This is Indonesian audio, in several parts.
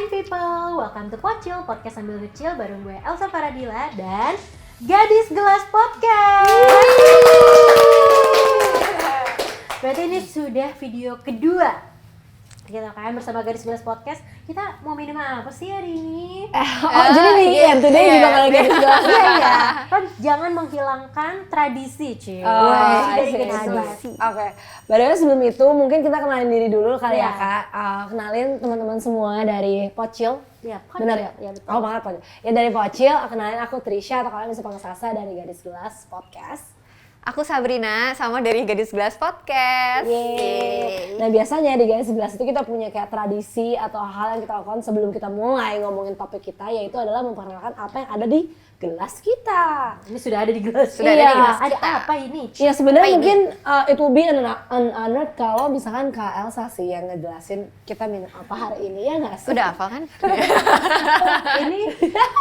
Fine people, welcome to Pocil, podcast sambil kecil bareng gue Elsa Faradila dan Gadis Gelas Podcast. Berarti ini sudah video kedua kita kan bersama Gadis Gelas Podcast. Kita mau minum apa sih hari ini? Jadi weekend today juga kalau Gadis Gelas. Iya. Kan jangan menghilangkan tradisi, Ci. Tradisi. Oke. Padahal sebelum itu mungkin kita kenalin diri dulu kali ya Kak. Kenalin teman-teman semua dari Pocil. Iya, benar ya? Iya, betul. Oh, banget Pocil. Ya dari Pocil, kenalin aku Trisha atau kalian bisa panggil Sasa dari Gadis Gelas Podcast. Aku Sabrina, sama dari Gadis Gelas Podcast. Yeay. Nah biasanya di Gadis Gelas itu kita punya kayak tradisi atau hal yang kita lakukan sebelum kita mulai ngomongin topik kita, yaitu adalah memperkenalkan apa yang ada di gelas kita. Ini sudah ada di gelas. Sudah ada di gelas Ada kita. apa ini? Iya sebenarnya mungkin it will be an honor kalau misalkan Kak Elsa sih yang ngejelasin kita minum apa hari ini, ya nggak sih? Udah hafal kan? Ini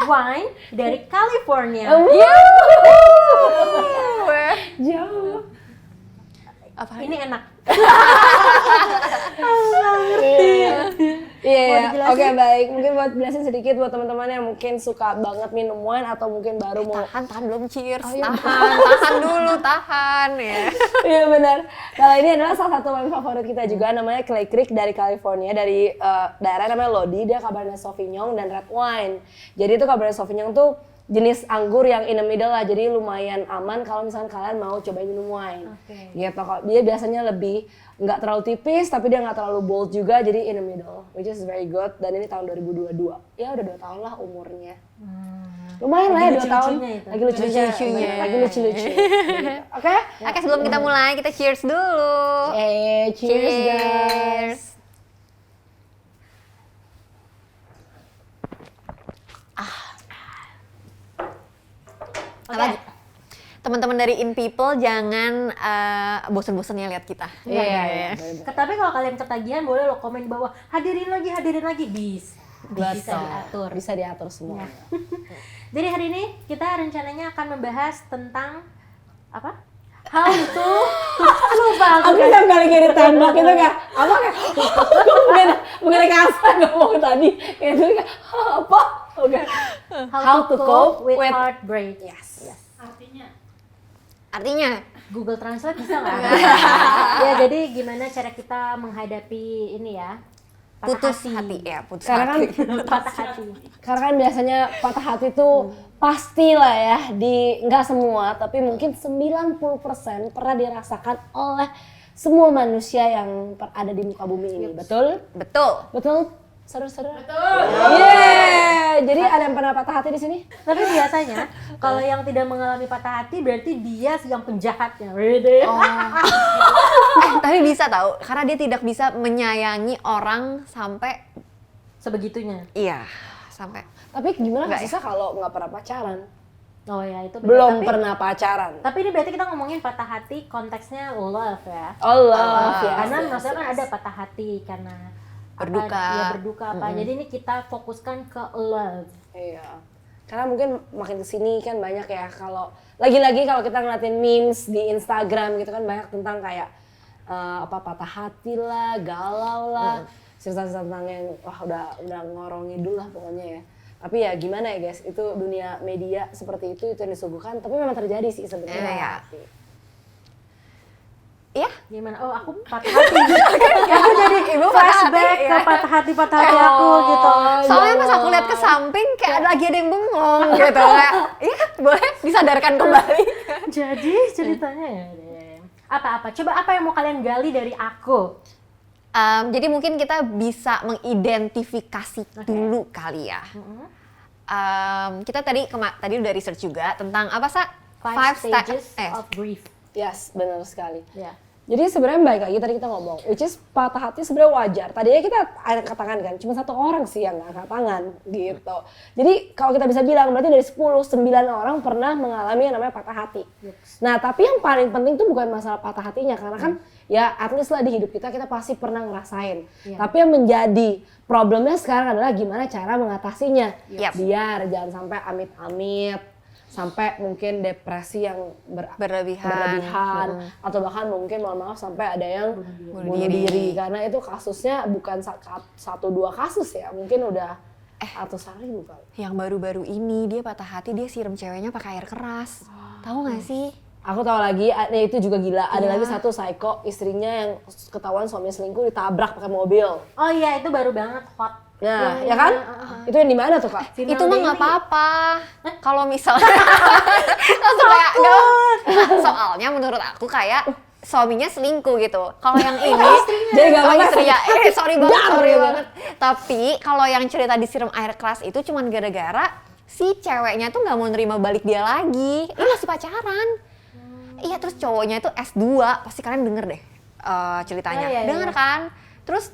wine dari California. Jauh. Apa? Ini enak. Iya, dijelasin? oke baik. Mungkin buat jelasin sedikit buat teman-teman yang mungkin suka banget minum wine atau mungkin baru mau. Tahan belum cheers. iya. Tahan dulu, tahan ya. Iya benar. Kalau ini adalah salah satu wine favorit kita juga, namanya Clay Creek dari California, dari daerah namanya Lodi. Dia Cabernet Sauvignon dan red wine. Jadi itu Cabernet Sauvignon tuh jenis anggur yang in the middle lah, jadi lumayan aman kalau misalkan kalian mau cobain minum wine. Gitu. Kalau dia biasanya lebih nggak terlalu tipis, tapi dia nggak terlalu bold juga, jadi in the middle, which is very good. Dan ini tahun 2022, ya udah 2 tahun lah umurnya. Lumayan lah ya 2 tahun. Lagi lucu-lucunya. Lagi lucu-lucu. Oke? Oke, sebelum kita mulai, kita cheers dulu. Cheers guys. Oke. Teman-teman dari In People jangan bosen-bosennya lihat kita. Iya. Tapi kalau kalian ketagihan boleh lo komen bawah hadirin lagi bisa diatur. Bisa diatur semua. Jadi hari ini kita rencananya akan membahas tentang apa? How to lupa Aku tiap kali kayak ditembak itu kayak apa kayak bukan kasar ngomong tadi kayak itu kayak apa? Oke. how to cope with heartbreak. Yes. Artinya Google Translate bisa nggak? Ya jadi gimana cara kita menghadapi ini ya? putus hati ya, putus Karena kan hati. Patah hati. Karena kan biasanya patah hati tuh pastilah ya di nggak semua tapi mungkin 90% pernah dirasakan oleh semua manusia yang ada di muka bumi ini. Betul? Betul. Betul? Seru-seru. Betul. Yeah. Jadi ada yang pernah patah hati di sini? Tapi biasanya kalau yang tidak mengalami patah hati berarti dia yang penjahatnya. Tapi bisa tahu, karena dia tidak bisa menyayangi orang sampai Sebegitunya. iya, sampai Tapi gimana Nggak bisa kalau nggak pernah pacaran? Oh ya itu Belum tapi, pernah pacaran. Tapi ini berarti kita ngomongin patah hati konteksnya love ya. Oh love ya. Karena maksudnya kan ada patah hati karena Berduka. Apa, ya berduka apa. Jadi ini kita fokuskan ke love. Iya. Karena mungkin makin kesini kan banyak ya kalau lagi-lagi kalau kita ngeliatin memes di Instagram gitu kan banyak tentang kayak patah hati lah, galau lah, cerita-cerita tentang yang udah ngorong ngidul lah pokoknya ya. Tapi ya gimana ya guys, itu dunia media seperti itu yang disuguhkan, tapi memang terjadi sih sebenarnya. Iya. Iya? Gimana? Oh aku patah hati. Aku jadi Ibu flashback patah hati, ke ya? patah hati aku gitu. Soalnya pas aku lihat ke samping kayak lagi ada yang bengong gitu kayak, iya boleh disadarkan kembali. Jadi ceritanya ya deh. Apa-apa? Coba apa yang mau kalian gali dari aku? Jadi mungkin kita bisa mengidentifikasi dulu kali ya. Kita tadi udah research juga tentang apa Sa? 5 stages of grief. Yes, benar sekali. Ya. Jadi sebenarnya baik lagi tadi kita ngomong, which is patah hati sebenarnya wajar. Tadinya kita angkat tangan kan, cuma 1 orang sih yang angkat tangan gitu. Jadi kalau kita bisa bilang berarti dari 10, 9 orang pernah mengalami yang namanya patah hati. Nah tapi yang paling penting tuh bukan masalah patah hatinya, karena kan ya at least lah di hidup kita pasti pernah ngerasain. Tapi yang menjadi problemnya sekarang adalah gimana cara mengatasinya. Yep. Biar jangan sampai amit-amit sampai mungkin depresi yang berlebihan atau bahkan mungkin mohon maaf sampai ada yang bunuh diri karena itu kasusnya bukan 1-2 kasus ya, mungkin udah ratusan ribu kali. Yang baru-baru ini dia patah hati, dia siram ceweknya pakai air keras. Tahu nggak sih? Aku tahu lagi, itu juga gila. Ada lagi satu psycho, istrinya yang ketahuan suaminya selingkuh ditabrak pakai mobil. Oh iya, itu baru banget hot. Nah, ya kan? Itu yang di mana tuh, Kak? Itu mah nggak apa-apa. Kalau misalnya langsung kayak nggak. Soalnya menurut aku kayak suaminya selingkuh gitu. Kalau yang ini jadi nggak apa-apa. istri ya. Sorry banget. Tapi kalau yang cerita disiram air keras itu cuman gara-gara si ceweknya tuh nggak mau nerima balik dia lagi. Ini masih pacaran. Iya, terus cowoknya itu S2. Pasti kalian denger deh ceritanya. Denger kan? Terus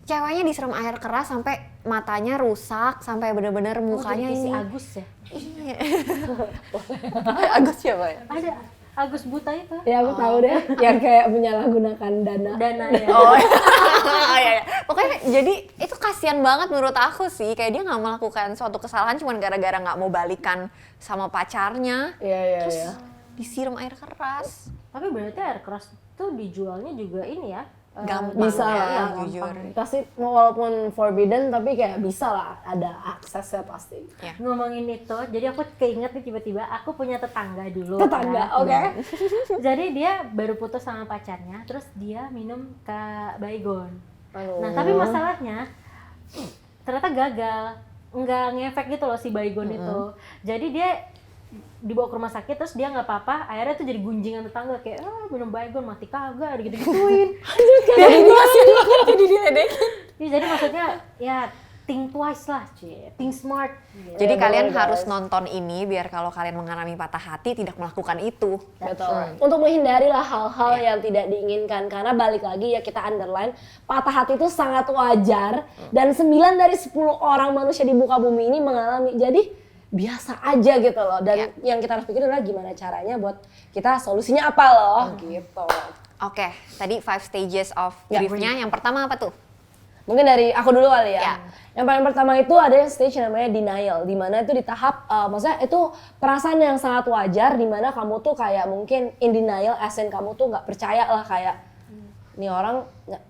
ceweknya disiram air keras sampai matanya rusak, sampai bener-bener mukanya ini. Si ini. Agus ya? Iya. Agus siapa ya? Ada Agus buta itu. Ya aku tahu deh, yang kayak menyalahgunakan dana ya. Oh iya. Pokoknya jadi itu kasihan banget menurut aku sih, kayak dia nggak melakukan suatu kesalahan cuma gara-gara nggak mau balikan sama pacarnya. Iya. Disiram air keras. Tapi berarti air keras tuh dijualnya juga ini ya? Gampang bisa ya, lah, jujur. Pasti walaupun forbidden tapi kayak bisa lah, ada aksesnya pasti. Ya. Ngomongin itu, jadi aku keinget nih tiba-tiba aku punya tetangga dulu. Tetangga, kan? oke. Jadi dia baru putus sama pacarnya, terus dia minum ke Baygon. Nah tapi masalahnya ternyata gagal, nggak ngefek gitu loh si Baygon itu. Jadi dia dibawa ke rumah sakit, terus dia nggak apa-apa, akhirnya tuh jadi gunjingan tetangga kayak minum Baygon mati kagak, gitu-gituin. Jadi diledekin. Ya, jadi maksudnya ya think twice lah, think smart. Gitu. Jadi kalian harus nonton ini biar kalau kalian mengalami patah hati tidak melakukan itu. Betul. Untuk menghindari lah hal-hal yang tidak diinginkan, karena balik lagi ya kita underline, patah hati itu sangat wajar dan 9 dari 10 orang manusia di muka bumi ini mengalami. Jadi biasa aja gitu loh, dan yang kita harus pikir adalah gimana caranya buat kita solusinya apa loh gitu. Oke, tadi 5 stages of grief-nya. Yang pertama apa tuh? Mungkin dari aku dulu kali ya. Ya. Yang paling pertama itu ada stage yang namanya denial, di mana itu di tahap, maksudnya itu perasaan yang sangat wajar, di mana kamu tuh kayak mungkin in denial, kamu tuh nggak percaya lah kayak nih orang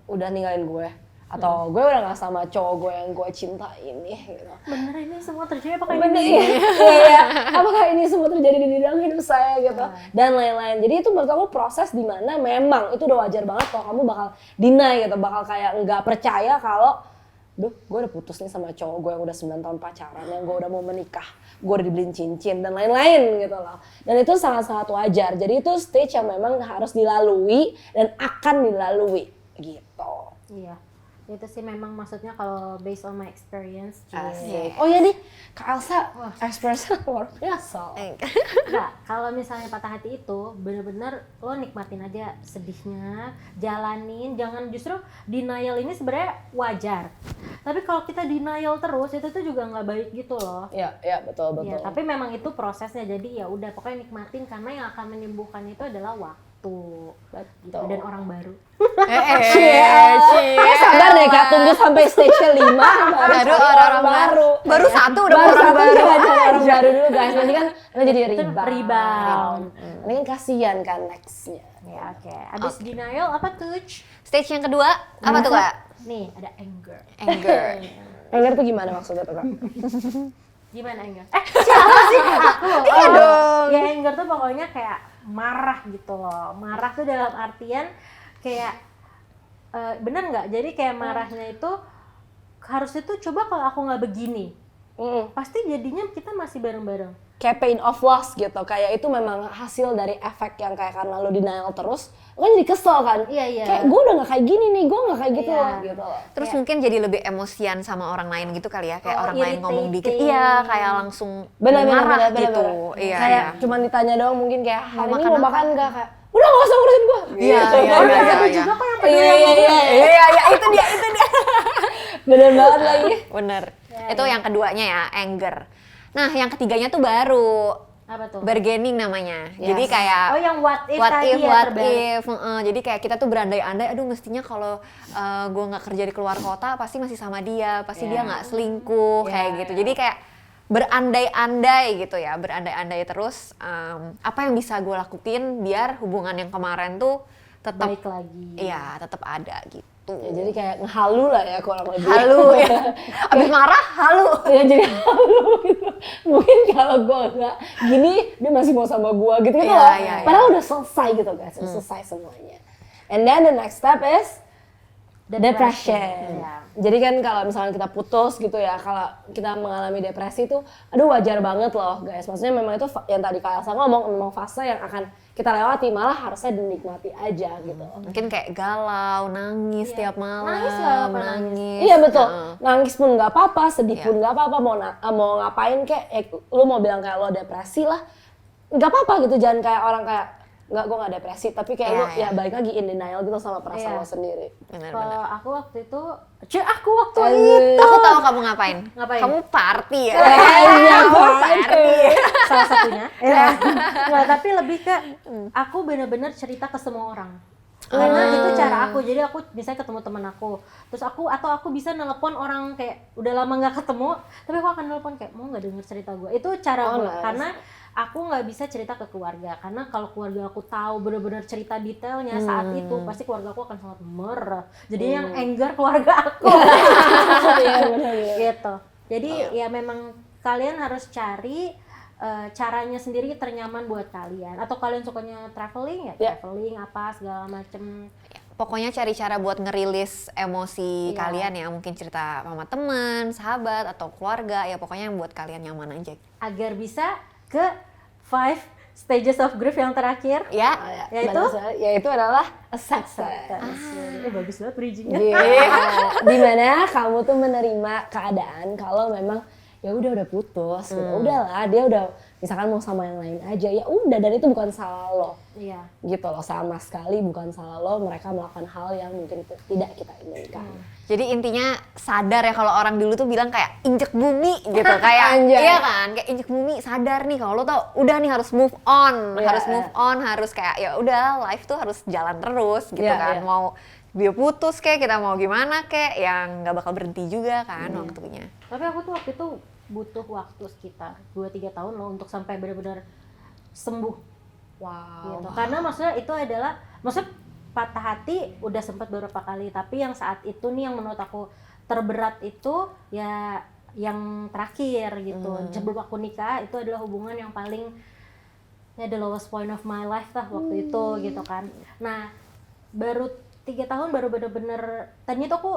udah ninggalin gue, atau gue udah gak sama cowok gue yang gue cinta ini gitu. Bener ini semua terjadi apakah Bener, ini? iya. Apakah ini semua terjadi di dalam hidup saya gitu, dan lain-lain. Jadi itu menurut aku proses dimana memang itu udah wajar banget kalau kamu bakal deny gitu, bakal kayak nggak percaya kalau gue udah putus nih sama cowok gue yang udah 9 tahun pacaran, yang gue udah mau menikah, gue udah dibeliin cincin dan lain-lain gitu loh. Dan itu sangat-sangat wajar. Jadi itu stage yang memang harus dilalui dan akan dilalui gitu. Iya. Itu sih memang maksudnya kalau based on my experience. Asik. Oh iya nih, Kak Elsa experience luar biasa. Enggak, kalau misalnya patah hati itu bener-bener lo nikmatin aja sedihnya, jalanin, jangan justru denial ini sebenarnya wajar. Tapi kalau kita denial terus itu tuh juga nggak baik gitu loh. Iya, betul. Ya, tapi memang itu prosesnya, jadi ya udah pokoknya nikmatin karena yang akan menyembuhkan itu adalah waktu. Gitu, dan orang baru. Sabar deh Kak, tunggu sampai stage 5 baru orang baru. Baru satu udah orang baru. Orang baru dulu guys, nanti kan jadi rebound. Nanti kan kasihan kan nextnya. Ya oke. Abis denial apa tuh? Stage yang kedua apa tuh Kak? Nih ada anger. Anger tuh gimana maksudnya tuh Kak? Gimana anger? Siapa sih? Aku. Iya dong. Ya anger tuh pokoknya kayak marah gitu loh. Marah tuh dalam artian kayak bener nggak? Jadi kayak marahnya itu harusnya tuh coba kalau aku nggak begini, pasti jadinya kita masih bareng-bareng. Kayak pain of loss gitu, kayak itu memang hasil dari efek yang kayak karena lo denial terus, lo kan jadi kesel kan? Iya. Kayak gue udah nggak kayak gini nih, gue nggak kayak gitu loh. Terus mungkin jadi lebih emosian sama orang lain gitu kali ya, kayak orang lain ngomong dikit, iya kayak langsung marah gitu. Iya. Kayak cuman ditanya doang mungkin kayak hari ini mau makan nggak, kayak udah nggak usah ngurusin gue. Iya. Juga kok yang peduli. Iya, itu dia. Bener banget lagi. Bener. Itu yang keduanya ya, anger. Nah, yang ketiganya tuh baru. Apa tuh? Bargaining namanya. Jadi kayak yang what if Jadi kayak kita tuh berandai-andai, aduh mestinya kalau gue nggak kerja di keluar kota pasti masih sama dia, pasti dia nggak selingkuh kayak gitu. Jadi kayak berandai-andai gitu ya, berandai-andai terus apa yang bisa gue lakuin biar hubungan yang kemarin tuh tetap Baik lagi. iya tetap ada gitu. Ya, jadi kayak ngehalu lah ya kurang lebih. Halu ya, abis marah halu. Ya jadi halu gitu. Mungkin kalau gue nggak gini, dia masih mau sama gue gitu Iya, loh. iya, iya. Padahal udah selesai gitu guys, udah selesai semuanya. And then the next step is depression. Iya. Jadi kan kalau misalnya kita putus gitu ya, kalau kita mengalami depresi itu, aduh wajar banget loh guys. Maksudnya memang itu yang tadi Kak Elsa ngomong, memang fase yang akan kita lewati, malah harusnya dinikmati aja gitu. Mungkin kayak galau, nangis tiap malam, Nangis lah, apa nangis. Iya betul, Heeh. nangis pun nggak apa-apa, sedih Iya. pun nggak apa-apa, mau ngapain kayak, lu mau bilang kayak lo depresi lah, nggak apa-apa gitu, jangan kayak orang kayak, nggak, gue nggak depresi, tapi kayak Iya, lu iya. ya balik lagi in denial gitu sama perasaan Iya. lo sendiri. Benar-benar. Kalau aku waktu itu, aku waktu Aduh. itu Aku tahu kamu ngapain. Ngapain? Kamu party ya. Iya, Party. salah satunya. Nggak, tapi lebih ke aku bener-bener cerita ke semua orang. Karena itu cara aku. Jadi aku misalnya ketemu teman aku, terus aku bisa nelpon orang kayak udah lama nggak ketemu, tapi aku akan nelpon kayak mau nggak denger cerita gue. Itu cara Oh, gue. nice. Karena aku nggak bisa cerita ke keluarga. Karena kalau keluarga aku tahu bener-bener cerita detailnya saat itu, pasti keluarga aku akan sangat merah. Jadi yang anger keluarga aku. Iya benar-benar. Gitu. Jadi ya memang kalian harus cari caranya sendiri ternyaman buat kalian. Atau kalian sukanya traveling ya, Ya. traveling apa segala macem. Pokoknya cari cara buat ngerilis emosi Iya. kalian ya. Mungkin cerita sama teman, sahabat, atau keluarga. Ya pokoknya yang buat kalian nyaman aja. Agar bisa ke 5 stages of grief yang terakhir. Ya. Yaitu? Yaitu adalah acceptance. Bagus banget bridgingnya. Dimana kamu tuh menerima keadaan kalau memang ya udah putus gitu. Udahlah, dia udah misalkan mau sama yang lain aja, ya udah, dan itu bukan salah lo. Iya. Gitu loh, sama sekali bukan salah lo, mereka melakukan hal yang mungkin itu tidak kita inginkan. Jadi intinya sadar ya, kalau orang dulu tuh bilang kayak injek bumi gitu. Kayak Anjay. iya kan, kayak injek bumi, sadar nih kalau lo tau udah nih harus move on, Iya, harus move on, harus kayak ya udah life tuh harus jalan terus gitu Iya, kan. iya. Mau dia putus kayak kita mau gimana kayak yang nggak bakal berhenti juga kan waktunya. Tapi aku tuh waktu itu butuh waktu sekitar 2-3 tahun loh untuk sampai benar-benar sembuh. Wow. Gitu. Karena maksudnya itu adalah, maksudnya patah hati udah sempat beberapa kali, tapi yang saat itu nih yang menurut aku terberat itu ya yang terakhir gitu. Sebelum aku nikah itu adalah hubungan yang paling ya the lowest point of my life lah waktu itu gitu kan. Nah baru 3 tahun baru bener-bener, tadinya tuh aku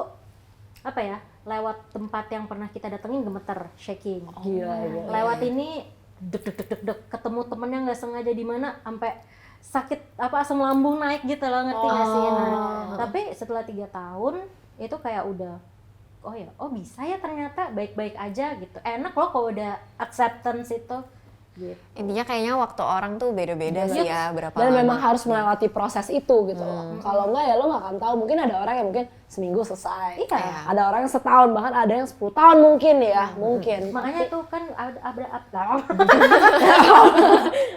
apa ya, lewat tempat yang pernah kita datengin gemeter, shaking. Gila. Lewat ini deg ketemu temen yang nggak sengaja di mana sampai sakit apa asam lambung naik gitu loh, ngerti nggak sih? Nah, tapi setelah 3 tahun itu kayak udah oh bisa ya ternyata baik-baik aja gitu. Enak loh kalau udah acceptance itu gitu. Intinya kayaknya waktu orang tuh beda-beda sih ya berapa Dan lama. memang harus melewati proses itu gitu loh. Kalau enggak ya lo nggak akan tahu. Mungkin ada orang yang mungkin seminggu selesai. Iya. Ada orang yang setahun, bahkan ada yang 10 tahun mungkin ya, mungkin. Makanya itu kan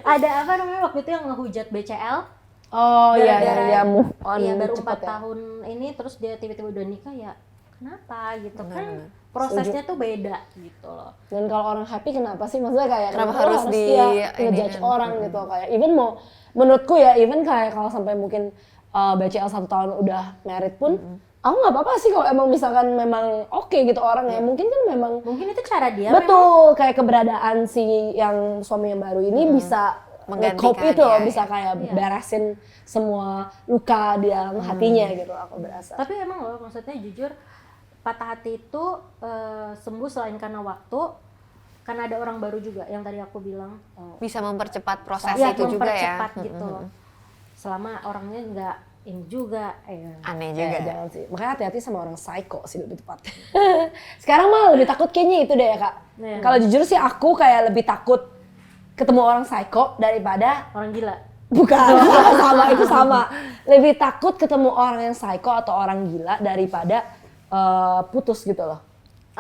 ada apa namanya waktu itu yang ngehujat BCL. Oh iya, yang Gara-gara- dia move on Iya baru 4 cepet ya. tahun ini terus dia tiba-tiba udah nikah ya. Kenapa gitu kan? Benar-benar. Prosesnya tuh beda gitu loh. Dan kalau orang happy kenapa sih? Maksudnya kayak Kenapa lo harus di- dia ngejudge ini, orang gitu. Kayak even mau, menurutku ya, even kayak kalau sampai mungkin BCL 1 tahun udah married pun, aku nggak apa-apa sih kalau emang misalkan memang oke gitu orangnya. Mungkin kan memang Mungkin itu cara dia memang. betul kayak keberadaan si yang suami yang baru ini bisa Menggantikan, nge-cope itu loh, ya, bisa kayak beresin semua luka di dalam hatinya gitu aku berasa. Tapi emang loh maksudnya jujur patah hati itu sembuh selain karena waktu, karena ada orang baru juga yang tadi aku bilang. Bisa mempercepat proses Ya, itu juga ya. mempercepat gitu loh. Selama orangnya nggak ini juga. Aneh Ya, juga. jangan sih. Makanya hati-hati sama orang psycho sih lebih tepat. Sekarang malah lebih takut kayaknya itu deh ya Kak. Iya. Kalau jujur sih aku kayak lebih takut ketemu orang psycho daripada Orang gila. bukan sama itu sama. Lebih takut ketemu orang yang psycho atau orang gila daripada putus gitu loh.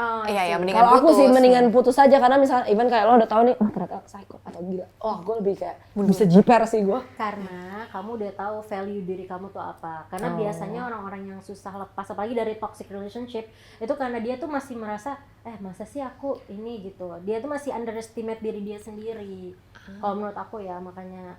Oh, Iya, mendingan Kalau aku putus. sih mendingan putus aja, karena misalnya even kayak lo udah tahu nih, ternyata psycho atau gila. Oh, gue lebih kayak bisa jiper sih gue. Karena kamu udah tahu value diri kamu tuh apa. Karena biasanya orang-orang yang susah lepas, apalagi dari toxic relationship, itu karena dia tuh masih merasa, masa sih aku ini gitu. Dia tuh masih underestimate diri dia sendiri. Kalau menurut aku ya, makanya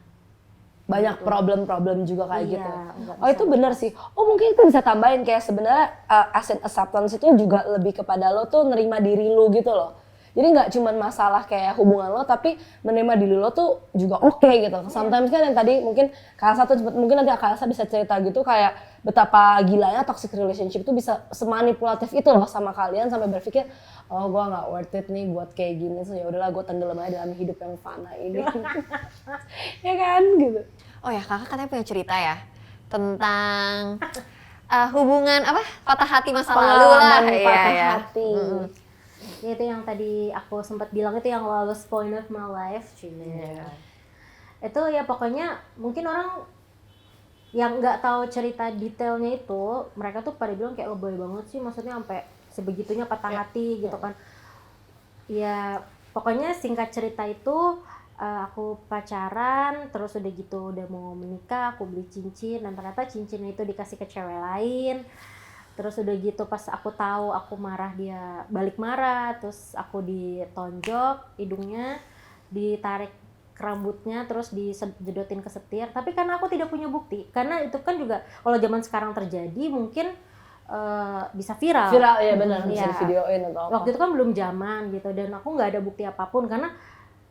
Banyak problem-problem juga kayak Iya, gitu. nggak Oh, itu benar sih. Oh, mungkin kita bisa tambahin kayak sebenarnya asset acceptance itu juga lebih kepada lo tuh nerima diri lo gitu loh. Jadi nggak cuma masalah kayak hubungan lo, tapi menerima diri lo tuh juga oke gitu. Sometimes kan yang tadi mungkin Kalsa tuh mungkin nanti Kalsa bisa cerita gitu kayak betapa gilanya toxic relationship tuh bisa semanipulatif itu loh sama kalian sampai berpikir, oh gue nggak worth it nih buat kayak gini, so ya udahlah gue tenggelam aja dalam hidup yang fana ini. Ya kan gitu. Oh ya, kakak katanya punya cerita ya tentang hubungan apa patah hati masa lalu lah. Pengalaman patah hati. ya itu yang tadi aku sempat bilang itu yang lowest point of my life. Itu ya pokoknya mungkin orang yang nggak tahu cerita detailnya itu, mereka tuh pada bilang kayak lebay banget sih, maksudnya sampai sebegitunya patah hati gitu kan. Ya pokoknya singkat cerita itu aku pacaran, terus udah gitu udah mau menikah, aku beli cincin dan ternyata cincinnya itu dikasih ke cewek lain. Terus udah gitu pas aku tahu aku marah, dia balik marah, terus aku ditonjok hidungnya, ditarik rambutnya, terus dijedotin ke setir. Tapi karena aku tidak punya bukti, karena itu kan juga kalau zaman sekarang terjadi mungkin bisa viral. Viral ya benar, bisa Iya. di videoin atau apa. Waktu itu kan belum zaman gitu, dan aku nggak ada bukti apapun karena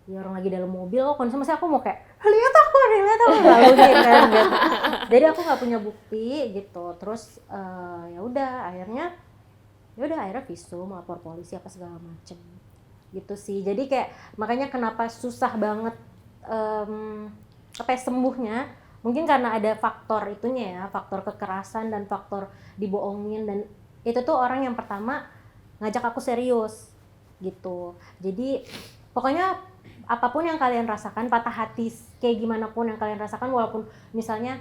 ya orang lagi dalam mobil, kondisi masih aku mau kayak lihat aku nggak mungkin kan gitu. Jadi aku nggak punya bukti gitu. Terus ya udah akhirnya visum, lapor polisi apa segala macem gitu sih. Jadi kayak makanya kenapa susah banget sembuhnya, mungkin karena ada faktor itunya ya, faktor kekerasan dan faktor dibohongin, dan itu tuh orang yang pertama ngajak aku serius gitu. Jadi pokoknya apapun yang kalian rasakan, patah hati kayak gimana pun yang kalian rasakan, walaupun misalnya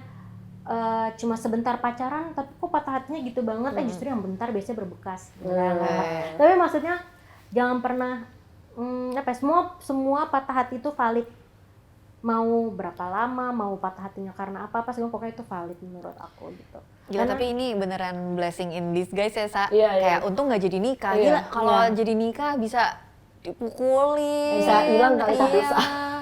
cuma sebentar pacaran tapi kok patah hatinya gitu banget, justru yang bentar biasanya berbekas. Tapi maksudnya jangan pernah semua patah hati itu valid. Mau berapa lama, mau patah hatinya karena apa sih, pokoknya itu valid menurut aku gitu. Gila, tapi ini beneran blessing in disguise ya, Sa. Iya, Kayak untung nggak jadi nikah. Gila, kalau jadi nikah bisa dipukulin. Bisa hilang kali iya. bisa.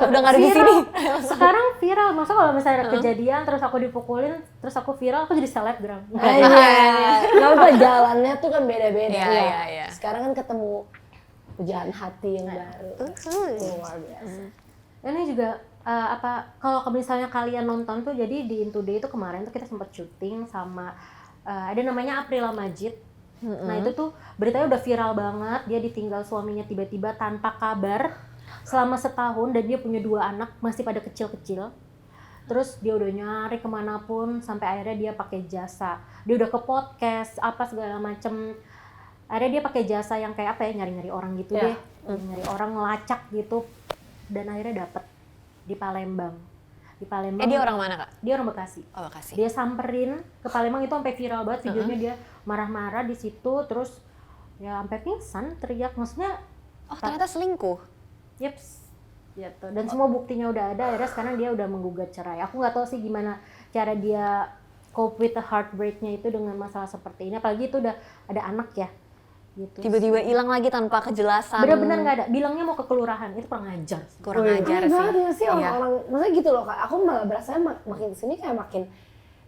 Udah nggak ada di sini. Sekarang viral, masa kalau misalnya ada kejadian terus aku dipukulin, terus aku viral, aku jadi selebgram. Iya. Nggak apa, jalannya tuh kan beda-beda. Iya. Sekarang kan ketemu pujaan hati yang baru. Luar biasa. Ini juga kalau misalnya kalian nonton tuh, jadi di In Today itu kemarin tuh kita sempat syuting sama ada namanya Aprila Majid. Nah itu tuh beritanya udah viral banget, dia ditinggal suaminya tiba-tiba tanpa kabar selama setahun, dan dia punya 2 anak masih pada kecil-kecil. Terus dia udah nyari kemanapun sampai akhirnya dia pakai jasa, dia udah ke podcast apa segala macem. Akhirnya dia pakai jasa yang kayak apa ya, nyari-nyari orang gitu deh, nyari orang ngelacak gitu, dan akhirnya dapet di Palembang. Dia orang mana, Kak? Dia orang Bekasi. Oh, Bekasi. Dia samperin ke Palembang, itu sampai viral banget videonya, dia marah-marah di situ, terus ya sampai pingsan, teriak, maksudnya Oh, ternyata selingkuh. yeps gitu. Dan semua buktinya udah ada, akhirnya sekarang dia udah menggugat cerai. Aku nggak tahu sih gimana cara dia cope with the heartbreak-nya itu dengan masalah seperti ini, apalagi itu udah ada anak ya gitu. Tiba-tiba hilang lagi tanpa kejelasan. Bener-bener nggak ada, bilangnya mau ke kelurahan, itu kurang ajar sih. Kurang ajar sih. Banget ya sih orang-orang, maksudnya gitu loh Kak. Aku malah berasa makin kesini kayak makin,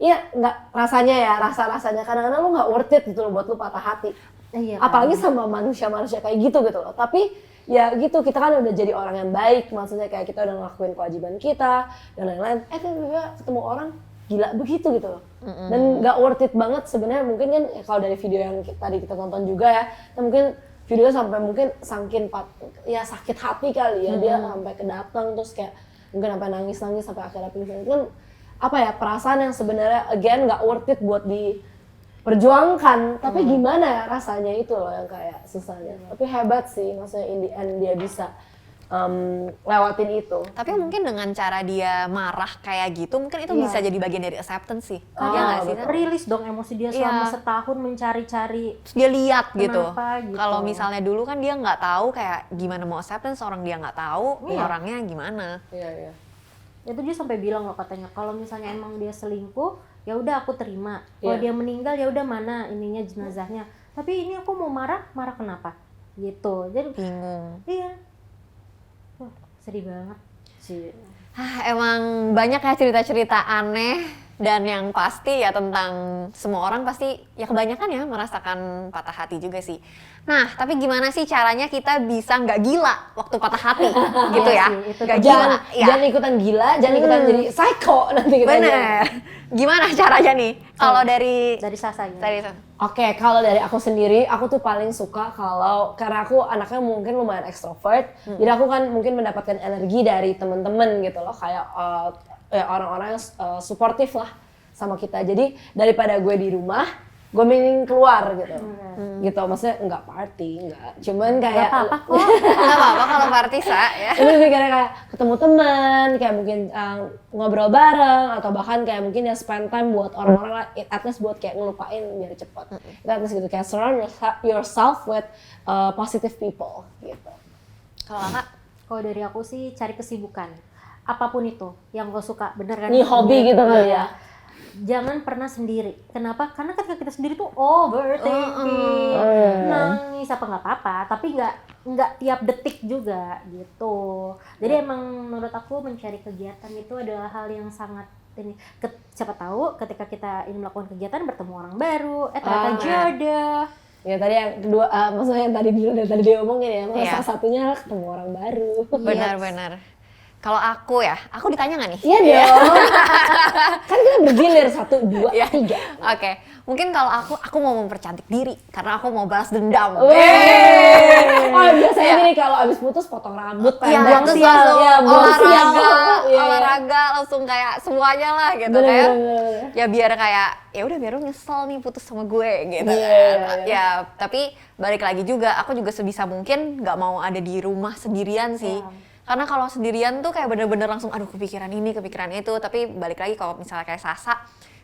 iya nggak rasanya ya, rasanya kadang-kadang lu nggak worth it gitu loh buat lu patah hati. Iya, Apalagi sama manusia-manusia kayak gitu loh. Tapi ya gitu, kita kan udah jadi orang yang baik, maksudnya kayak kita udah ngelakuin kewajiban kita dan lain-lain. Tiba-tiba ketemu orang gila begitu gitu loh. Dan nggak worth it banget sebenarnya. Mungkin kan kalau dari video yang tadi kita tonton juga ya, mungkin videonya sampai mungkin ya sakit hati kali ya, dia sampai kedatang terus kayak mungkin sampai nangis sampai akhirnya pingsan. Itu kan apa ya, perasaan yang sebenarnya again nggak worth it buat diperjuangkan, tapi gimana ya rasanya itu loh yang kayak susahnya. Tapi hebat sih, maksudnya in the end dia bisa lewatin itu. Tapi mungkin dengan cara dia marah kayak gitu, mungkin itu bisa jadi bagian dari acceptance sih. Oh, Iya nggak sih? rilis dong emosi dia selama Iya. setahun mencari-cari. Terus dia lihat gitu. Kenapa gitu. Kalau misalnya dulu kan dia nggak tahu kayak gimana mau acceptance, orang dia nggak tahu Iya. orangnya gimana. Iya. Itu dia sampai bilang loh katanya kalau misalnya emang dia selingkuh ya udah aku terima. Kalau Iya. dia meninggal ya udah mana ininya jenazahnya. Tapi ini aku mau marah kenapa? Gitu. Jadi Bingung. iya. Wah, sedih banget sih. Emang banyak ya cerita-cerita aneh dan yang pasti ya tentang semua orang pasti ya kebanyakan ya merasakan patah hati juga sih. Nah, tapi gimana sih caranya kita bisa nggak gila waktu patah hati gitu ya? sih, itu Nggak Jangan, gila, ya. jangan ikutan gila, jangan ikutan jadi psycho nanti kita. Bener. Gimana caranya nih? Kalau dari Dari Sasa gitu. Oke, kalau dari aku sendiri, aku tuh paling suka karena aku anaknya mungkin lumayan ekstrovert, jadi aku kan mungkin mendapatkan energi dari temen-temen gitu loh, kayak ya orang-orang yang suportif lah sama kita. Jadi daripada gue di rumah, gue mending keluar gitu, gitu. Maksudnya nggak party, nggak, cuman kayak Gak apa-apa kok. nggak apa-apa kalau Partisa ya. ini lebih kayak ketemu teman, kayak mungkin ngobrol bareng, atau bahkan kayak mungkin ya spend time buat orang-orang, at least buat kayak ngelupain biar cepet. Itu at least gitu, kayak surround yourself with positive people gitu. Kalau Kakak? Kalau dari aku sih cari kesibukan. Apapun itu yang lo suka, bener kan? Ini hobi gitu kali ya. Jangan pernah sendiri. Kenapa? Karena ketika kita sendiri tuh overthinking, nangis apa nggak apa-apa, tapi nggak tiap detik juga gitu. Jadi emang menurut aku mencari kegiatan itu adalah hal yang sangat ini. Siapa tahu ketika kita ingin melakukan kegiatan bertemu orang baru, ternyata jodoh. Ya tadi yang kedua, maksudnya yang tadi dia omongin ya, Iya. salah satunya adalah ketemu orang baru. Benar-benar. Kalau aku ya, aku ditanya nggak nih? Iya dong. Kan kita bergilir 1, 2, 3. Oke, mungkin kalau aku mau mempercantik diri karena aku mau balas dendam. Oh biasanya gini kalau abis putus potong rambut, Iya, buang terus sial, langsung ya buang sial. Iya. olahraga langsung kayak semuanya lah gitu Bener, kayak. bener. Ya biar kayak ya udah biar lu nyesel nih putus sama gue gitu Iya, kan. iya. Ya, tapi balik lagi juga aku juga sebisa mungkin nggak mau ada di rumah sendirian sih. Karena kalau sendirian tuh kayak bener-bener langsung aduh kepikiran ini, kepikiran itu, tapi balik lagi kalau misalnya kayak Sasa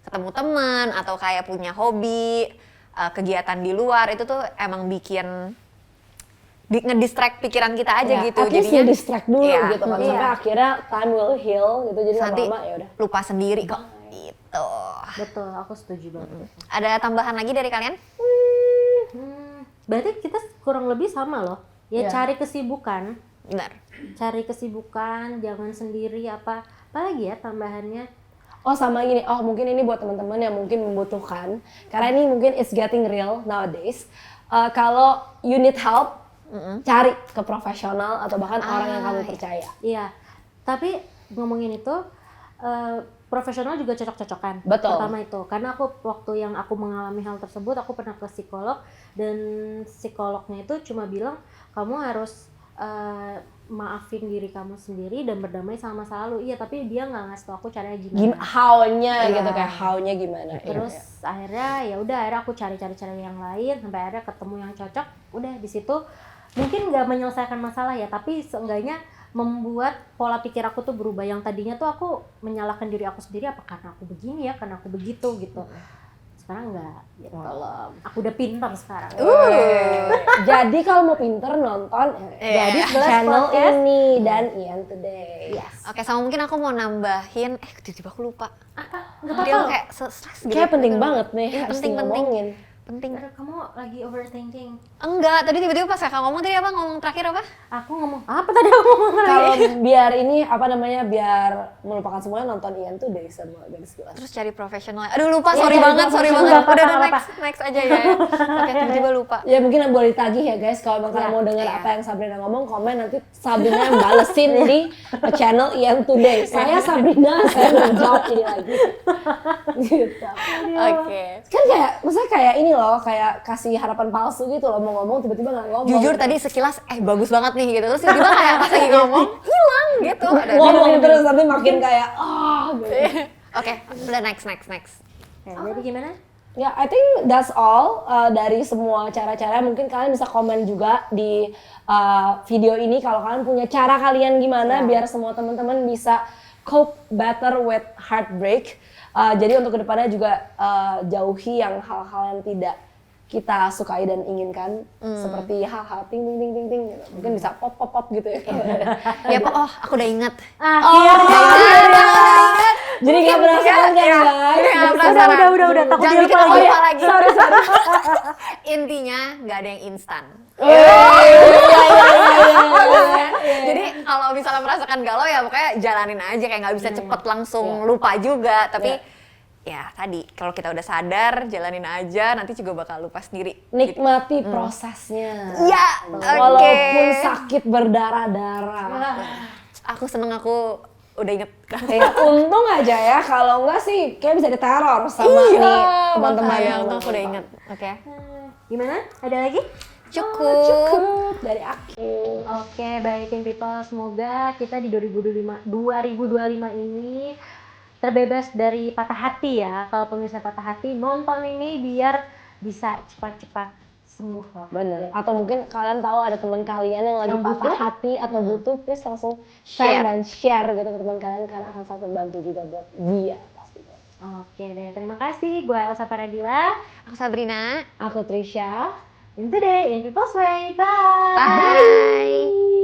ketemu teman atau kayak punya hobi, kegiatan di luar itu tuh emang bikin ngedistract pikiran kita aja Ya, gitu. at least Jadinya distract dulu iya, gitu kan, sampai akhirnya time will heal gitu, jadi nanti lama-lama ya udah. lupa sendiri kok. Gitu. Betul, aku setuju banget. Ada tambahan lagi dari kalian? Berarti kita kurang lebih sama loh. Ya Iya. cari kesibukan, Benar. cari kesibukan, jangan sendiri apalagi ya tambahannya. Oh sama gini, mungkin ini buat teman-teman yang mungkin membutuhkan, karena ini mungkin it's getting real nowadays. Kalau you need help, cari ke profesional atau bahkan orang yang kamu percaya. Iya, tapi ngomongin itu profesional juga cocok-cocokan. Betul. Pertama itu, karena waktu yang aku mengalami hal tersebut, aku pernah ke psikolog dan psikolognya itu cuma bilang kamu harus maafin diri kamu sendiri dan berdamai sama masa lalu. Iya, tapi dia nggak ngasih tau aku caranya gimana. How-nya Iya. gitu, kayak how-nya gimana. Terus akhirnya ya udah, akhirnya aku cari-cari yang lain sampai akhirnya ketemu yang cocok. Udah di situ mungkin nggak menyelesaikan masalah ya, tapi seenggaknya membuat pola pikir aku tuh berubah. Yang tadinya tuh aku menyalahkan diri aku sendiri, apa karena aku begini ya, karena aku begitu gitu. Sekarang enggak gitu loh. Aku udah pintar sekarang. Jadi kalau mau pinter nonton jadi Jelas channel podcast. ini dan Ian Today. Yes. Oke, sama mungkin aku mau nambahin, tiba-tiba aku lupa. Nggak Dia apa-apa. kayak stres gitu. Kayak penting banget nih, Iya, harus penting. ngomongin. Penting. Kamu lagi overthinking. Enggak, tadi tiba-tiba pas kakak ngomong tadi apa? Ngomong terakhir apa? Aku ngomong apa tadi aku ngomong Kalau lagi? biar ini biar melupakan semuanya, nonton Ian Today sama garis kelas. Terus cari profesional. Aduh lupa, Iya, sorry cari banget. profesional. Nggak apa-apa, Udah nggak next aja ya. Oke, tiba-tiba lupa. Ya mungkin boleh ditagih ya guys, kalau emang kalian mau dengar apa yang Sabrina ngomong, komen nanti Sabrina yang balesin di channel Ian Today. Saya Sabrina, saya menjawab ini lagi. Gitu. Oke. Kan kayak, maksudnya kayak ini loh, kayak kasih harapan palsu gitu loh, mau ngomong tiba-tiba nggak ngomong. Jujur tadi sekilas bagus banget nih gitu. Terus tiba-tiba kayak pas lagi ngomong hilang gitu. ngomong terus nanti makin kayak gitu. Oke, udah next. Oke, jadi gimana? Ya, I think that's all dari semua cara-cara. Mungkin kalian bisa komen juga di video ini kalau kalian punya cara kalian gimana biar semua teman-teman bisa cope better with heartbreak. Jadi untuk kedepannya juga jauhi yang hal-hal yang tidak kita sukai dan inginkan, seperti hal-hal ting ting ting ting ting gitu. Mungkin bisa pop pop pop gitu ya. Ya Pak, oh aku udah inget. Akhirnya. Jadi nggak penasaran kan guys? Nggak penasaran. Udah, takut Jangan dia bikin lupa aku lagi. lupa lagi. Sorry. Intinya nggak ada yang instan. Iya. Jadi kalau misalnya merasakan galau ya pokoknya jalanin aja, kayak nggak bisa cepet langsung lupa juga. Tapi ya tadi kalau kita udah sadar jalanin aja, nanti juga bakal lupa sendiri. Nikmati prosesnya. Iya, Walaupun sakit berdarah-darah. Aku seneng aku udah inget. Untung aja ya, kalau enggak sih kayak bisa diteror sama nih teman-teman makanya, yang untung aku udah inget. Oke. Gimana? Ada lagi? Cukup. Dari aku. Oke, baik Teen People, semoga kita di 2025 ini terbebas dari patah hati ya. Kalau pemirsa patah hati, nonton ini biar bisa cepat-cepat sembuh. Bener. Atau mungkin kalian tahu ada teman kalian yang lagi Yang patah butuh? hati atau butuh, please langsung Share. dan share gitu ke teman kalian karena akan sangat membantu juga buat dia pastinya. Oke deh, terima kasih. Gue Elsa Paradila. Aku Sabrina. Aku Trisha. In Today, in People's Way. Bye! Bye.